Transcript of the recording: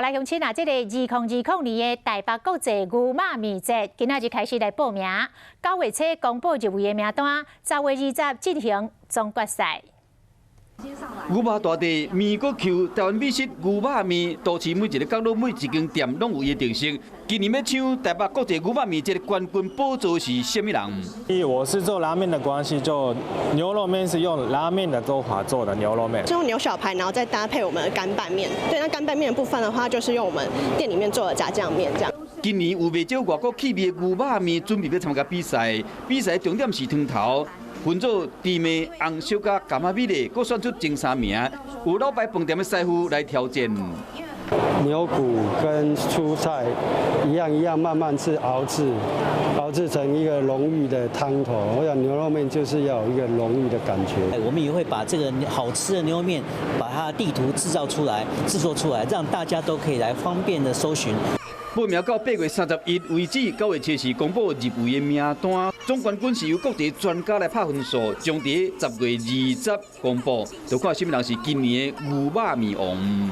来乡亲啊，这个2020年的台北国际牛肉面节，今仔日开始来报名，9月初公布入围的名单，10月20进行总决赛。 牛肉大地面国 Q， 台湾美食牛肉面，都市每一个角落每一间店拢有伊的特色。今年要抢台北国际牛肉面节的冠军宝座是什么人？我是做拉面的关系，就牛肉面是用拉面的做法做的牛肉面，是用牛小排，然后再搭配我们的干拌面。对，那干拌面的部分的话，就是用我们店里面做的炸酱面这样。 今年有袂少外国企业的牛肉面准备要参加比赛，比赛重点是汤头。 分做甜的、红烧甲甘仔米的，各选出前3名，有老牌饭店的师傅来挑战。牛骨跟蔬菜一样慢慢熬制成一个浓郁的汤头。我想牛肉面就是要有一个浓郁的感觉。我们也会把这个好吃的牛肉面，把它的地图制作出来，让大家都可以来方便的搜寻。 报名到8月31为止，9月初是公布入围的名单。总冠军是由各地专家来拍分数，将伫10月20公布。就看什么人是今年的牛肉面王。